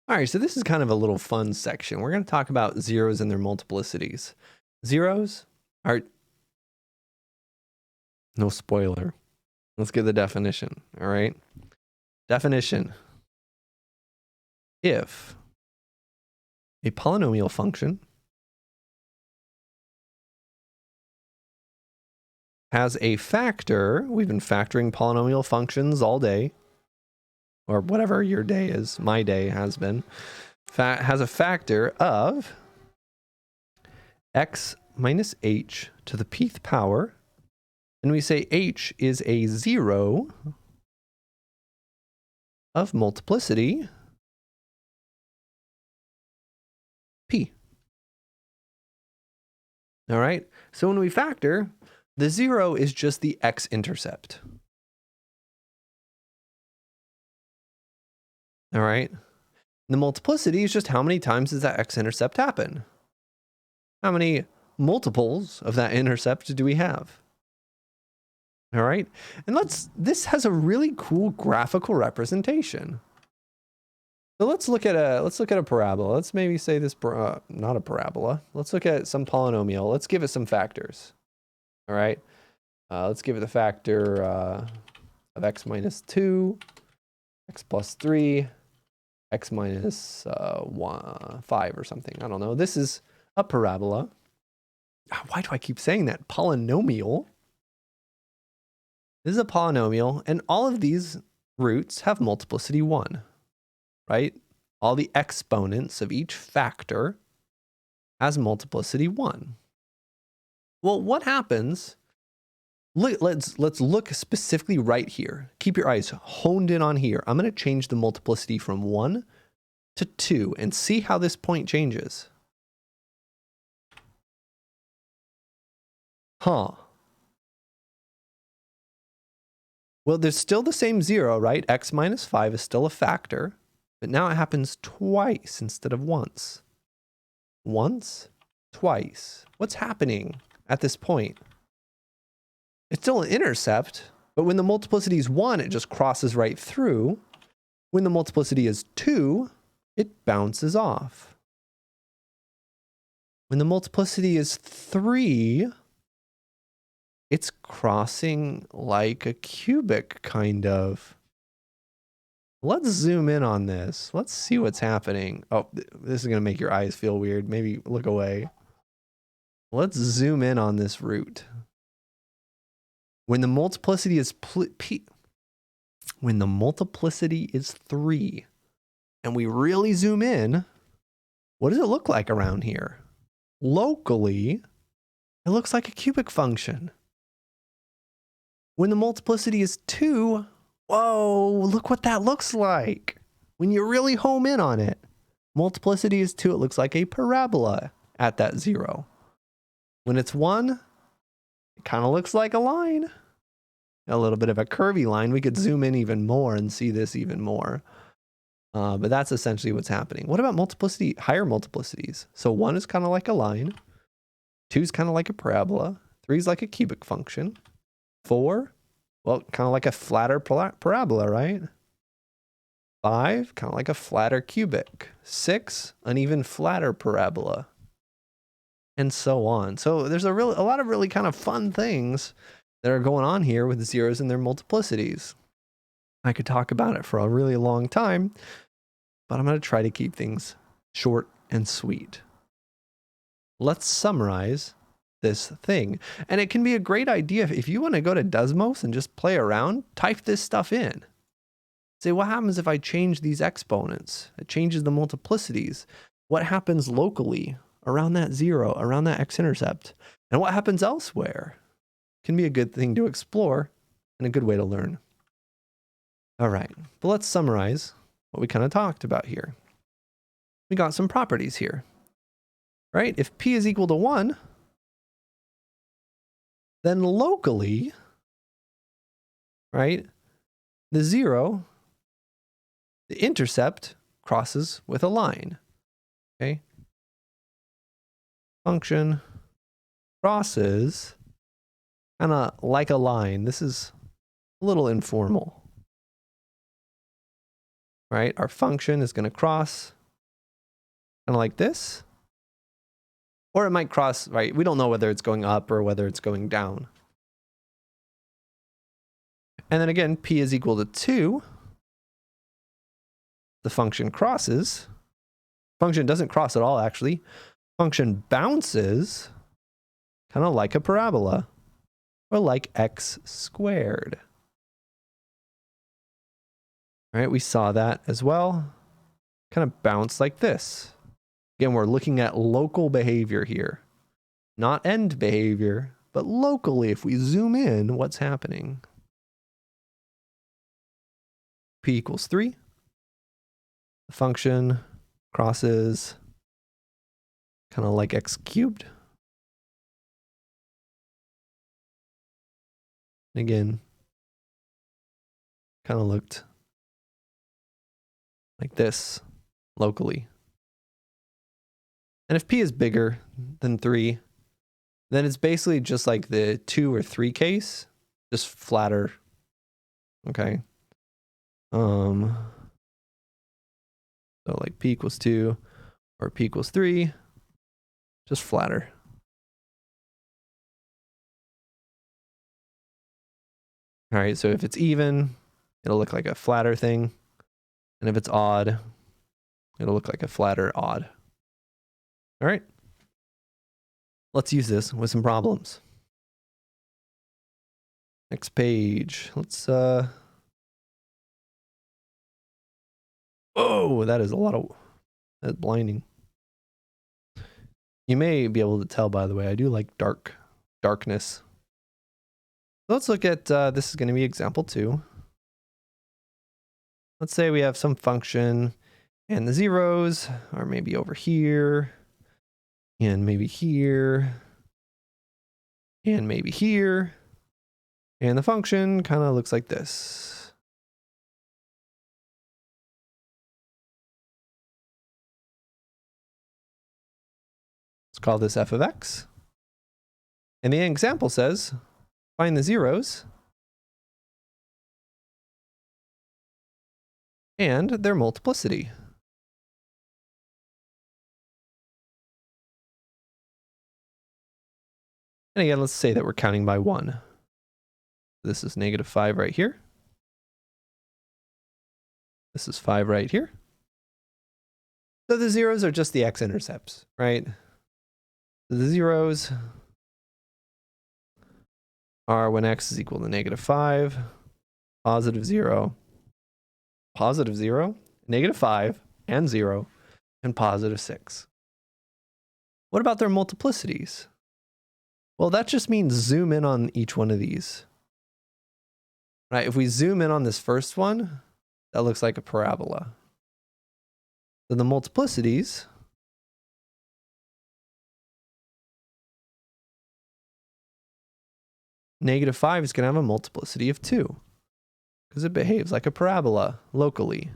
All right, so this is kind of a little fun section. We're going to talk about zeros and their multiplicities. Zeros are, no spoiler. Let's get the definition, all right? Definition. If a polynomial function has a factor, we've been factoring polynomial functions all day, or whatever your day is, my day has been, has a factor of x minus h to the pth power, and we say h is a zero of multiplicity p. All right, so when we factor, the zero is just the x-intercept. All right, the multiplicity is just how many times does that x-intercept happen? How many multiples of that intercept do we have? All right, and this has a really cool graphical representation. So let's look at a parabola. Let's maybe say this not a parabola. Let's look at some polynomial. Let's give it some factors. All right, let's give it the factor of x minus 2, x plus 3, x minus 5 or something. I don't know. This is a parabola. Why do I keep saying that? Polynomial. This is a polynomial, and all of these roots have multiplicity 1, right? All the exponents of each factor has multiplicity 1. Well, what happens? Let's look specifically right here. Keep your eyes honed in on here. I'm going to change the multiplicity from 1 to 2 and see how this point changes. Well, there's still the same 0, right? X minus 5 is still a factor, but now it happens twice instead of once. Once, twice. What's happening at this point? It's still an intercept, but when the multiplicity is 1, it just crosses right through. When the multiplicity is 2, it bounces off. When the multiplicity is 3, it's crossing like a cubic, kind of. Let's zoom in on this. Let's see what's happening. Oh, this is going to make your eyes feel weird. Maybe look away. Let's zoom in on this root. When the multiplicity is when the multiplicity is 3, and we really zoom in, what does it look like around here? Locally, it looks like a cubic function. When the multiplicity is 2, whoa, look what that looks like. When you really home in on it, multiplicity is 2, it looks like a parabola at that 0. When it's 1, it kind of looks like a line. A little bit of a curvy line. We could zoom in even more and see this even more. But that's essentially what's happening. What about multiplicity, higher multiplicities? So 1 is kind of like a line. 2 is kind of like a parabola. 3 is like a cubic function. 4, well, kind of like a flatter parabola, right? 5, kind of like a flatter cubic. 6, an even flatter parabola. And so on. So there's a lot of really kind of fun things that are going on here with zeros and their multiplicities. I could talk about it for a really long time, but I'm going to try to keep things short and sweet. Let's summarize this thing. And it can be a great idea if you want to go to Desmos and just play around, type this stuff in. Say, what happens if I change these exponents? It changes the multiplicities. What happens locally around that 0, around that x-intercept? And what happens elsewhere? Can be a good thing to explore and a good way to learn. All right, but let's summarize what we kind of talked about here. We got some properties here, right? If p is equal to 1, then locally, right, the 0, the intercept crosses with a line, okay? Function crosses kind of like a line. This is a little informal, right? Our function is going to cross kind of like this. Or it might cross, right? We don't know whether it's going up or whether it's going down. And then again, p is equal to 2. The function crosses. Function doesn't cross at all, actually. Function bounces, kind of like a parabola, or like x squared. All right, we saw that as well. Kind of bounce like this. Again, we're looking at local behavior here. Not end behavior, but locally, if we zoom in, what's happening? P equals 3. The function crosses kind of like x cubed. Again, kind of looked like this locally. And if p is bigger than 3, then it's basically just like the 2 or 3 case, just flatter. Okay. So like p equals 2 or p equals 3, just flatter. All right, so if it's even, it'll look like a flatter thing. And if it's odd, it'll look like a flatter odd. All right. Let's use this with some problems. Next page. Let's oh, that is a lot of, that's blinding. You may be able to tell, by the way, I do like darkness. Let's look at, this is going to be example 2. Let's say we have some function and the zeros are maybe over here and maybe here and maybe here. And the function kind of looks like this. Let's call this f of x. And the example says, find the zeros and their multiplicity. And again, let's say that we're counting by 1. This is -5 right here. This is 5 right here. So the zeros are just the x-intercepts, right? So the zeros are when x is equal to -5, positive 0, positive 0, -5, and 0, and positive 6. What about their multiplicities? Well, that just means zoom in on each one of these. Right? If we zoom in on this first one, that looks like a parabola. So the multiplicities -5 is going to have a multiplicity of 2 because it behaves like a parabola locally.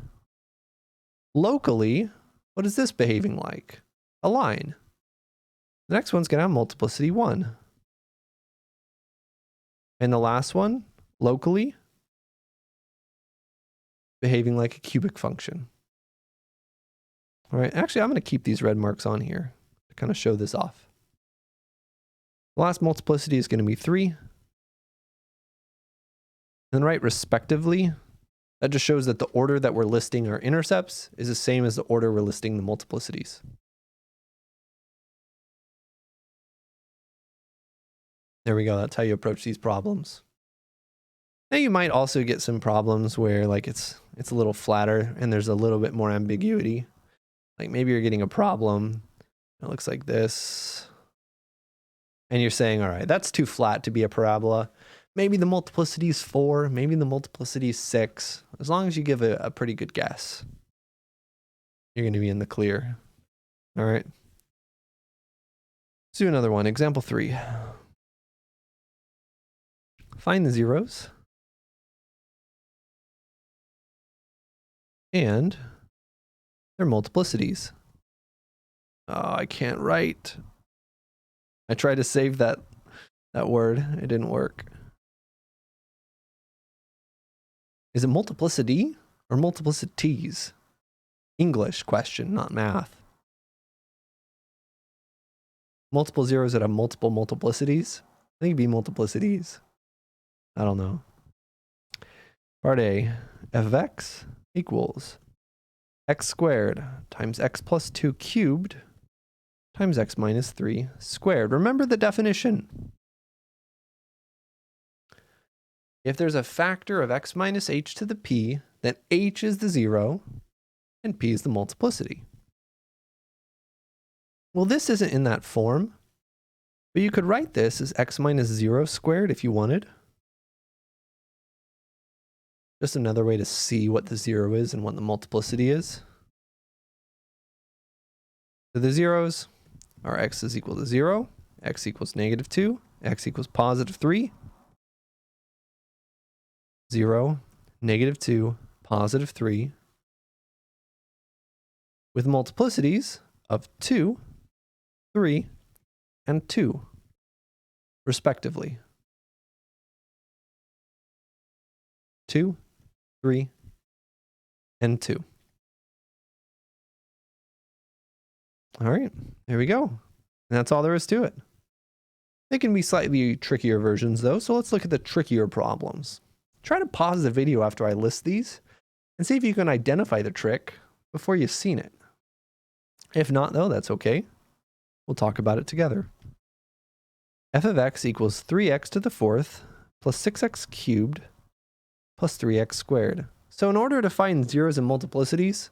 Locally, what is this behaving like? A line. The next one's going to have multiplicity 1. And the last one, locally, behaving like a cubic function. All right, actually, I'm going to keep these red marks on here to kind of show this off. The last multiplicity is going to be 3. And right, respectively, that just shows that the order that we're listing our intercepts is the same as the order we're listing the multiplicities. There we go. That's how you approach these problems. Now you might also get some problems where like it's a little flatter and there's a little bit more ambiguity. Like maybe you're getting a problem. It looks like this. And you're saying, all right, that's too flat to be a parabola. Maybe the multiplicity is 4. Maybe the multiplicity is 6. As long as you give a pretty good guess, you're going to be in the clear. All right. Let's do another one. Example 3. Find the zeros and their multiplicities. Oh, I can't write. I tried to save that word. It didn't work. Is it multiplicity or multiplicities? English question, not math. multiple zeros that have multiple multiplicities. I think it'd be multiplicities. I don't know. Part A, f of x equals x squared times x plus 2 cubed times x minus 3 squared. Remember the definition. If there's a factor of x minus h to the p, then h is the zero and p is the multiplicity. Well, this isn't in that form, but you could write this as x minus 0 squared if you wanted. Just another way to see what the zero is and what the multiplicity is. So the zeros are x is equal to 0, x equals negative 2, x equals positive 3, 0, negative 2, positive 3, with multiplicities of 2, 3, and 2, respectively. 2, 3, and 2. All right, there we go. And that's all there is to it. They can be slightly trickier versions though, so let's look at the trickier problems. Try to pause the video after I list these and see if you can identify the trick before you've seen it. If not though, that's okay. We'll talk about it together. F of x equals 3x to the fourth plus 6x cubed plus 3x squared. So in order to find zeros and multiplicities,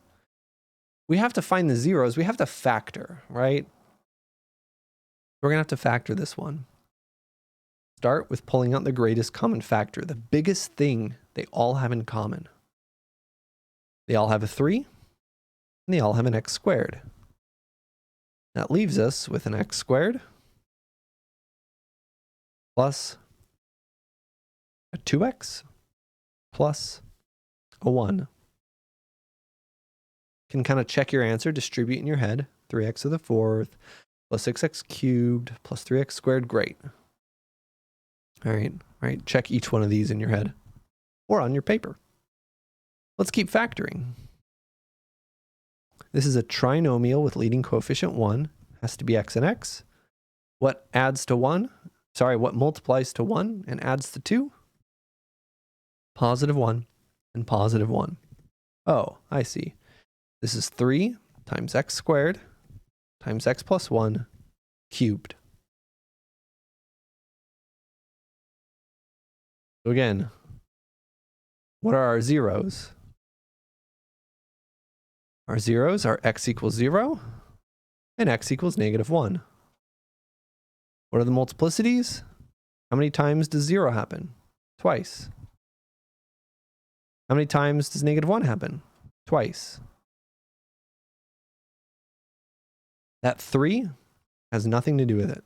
we have to find the zeros. We have to factor, right? We're going to have to factor this one. Start with pulling out the greatest common factor, the biggest thing they all have in common. They all have a 3, and they all have an x squared. That leaves us with an x squared plus a 2x plus a 1. Can kind of check your answer, distribute in your head. 3x to the fourth plus 6x cubed plus 3x squared. Great. All right. Check each one of these in your head or on your paper. Let's keep factoring. This is a trinomial with leading coefficient 1. Has to be x and x. What adds to 1? Sorry, what multiplies to 1 and adds to 2? Positive 1 and positive 1. Oh, I see. This is 3 times x squared times x plus 1 cubed. So again, what are our zeros? Our zeros are x equals 0 and x equals negative 1. What are the multiplicities? How many times does 0 happen? Twice. How many times does negative 1 happen? Twice. That 3 has nothing to do with it.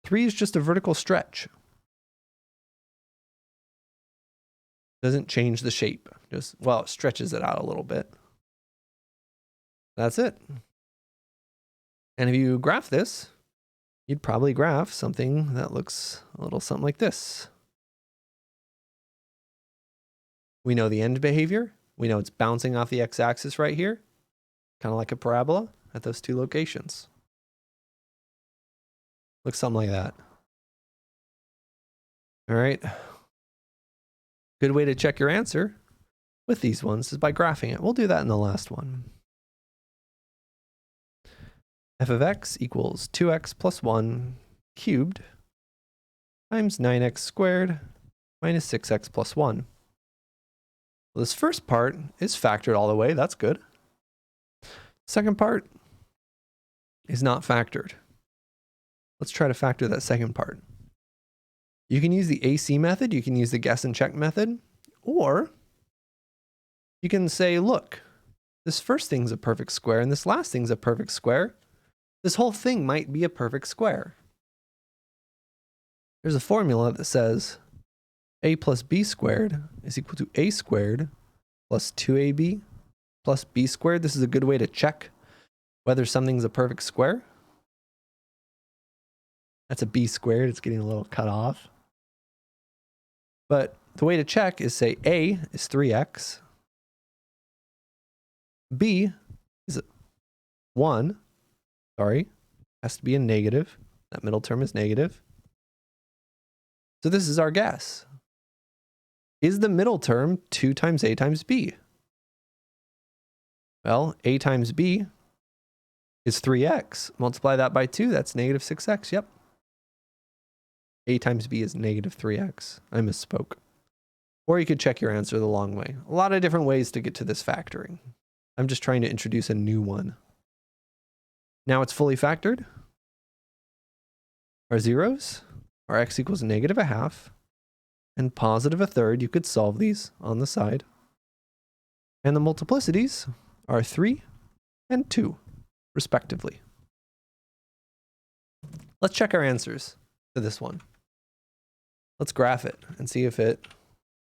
3 is just a vertical stretch. Doesn't change the shape. Just, well, it stretches it out a little bit. That's it. And if you graph this, you'd probably graph something that looks a little something like this. We know the end behavior. We know it's bouncing off the x-axis right here, kind of like a parabola at those two locations. Looks something like that. All right. Good way to check your answer with these ones is by graphing it. We'll do that in the last one. F of x equals 2x plus 1 cubed times 9x squared minus 6x plus 1. Well, this first part is factored all the way. That's good. Second part is not factored. Let's try to factor that second part. You can use the AC method. You can use the guess and check method. Or you can say, look, this first thing's a perfect square and this last thing's a perfect square. This whole thing might be a perfect square. There's a formula that says a plus b squared is equal to a squared plus 2ab plus b squared. This is a good way to check whether something's a perfect square. That's a b squared. It's getting a little cut off. But the way to check is say a is 3x, b is 1, Has to be a negative. That middle term is negative. So this is our guess. Is the middle term 2 times a times b? Well, a times b is 3x. Multiply that by 2, that's negative 6x. Yep. A times b is negative 3x. I misspoke. Or you could check your answer the long way. A lot of different ways to get to this factoring. I'm just trying to introduce a new one. Now it's fully factored. Our zeros, our x equals negative a half and positive a third. You could solve these on the side. And the multiplicities are 3 and 2, respectively. Let's check our answers to this one. Let's graph it and see if it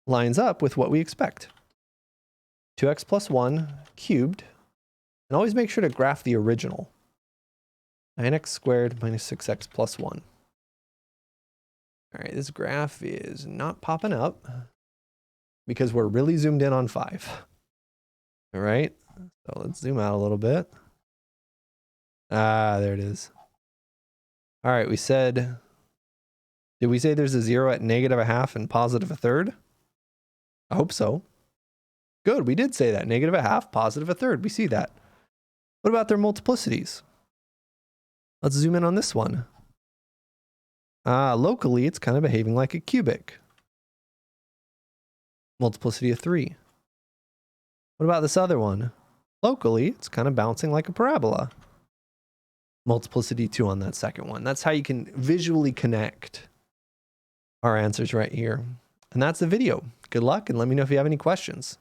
lines up with what we expect. 2x plus 1 cubed. And always make sure to graph the original. 9x squared minus 6x plus 1. All right, this graph is not popping up because we're really zoomed in on 5. All right, so let's zoom out a little bit. Ah, there it is. All right, we said, did we say there's a 0 at negative a half and positive a third? I hope so. Good, we did say that. Negative a half, positive a third. We see that. What about their multiplicities? Let's zoom in on this one. Locally, it's kind of behaving like a cubic. Multiplicity of 3. What about this other one? Locally, it's kind of bouncing like a parabola. Multiplicity 2 on that second one. That's how you can visually connect our answers right here. And that's the video. Good luck, and let me know if you have any questions.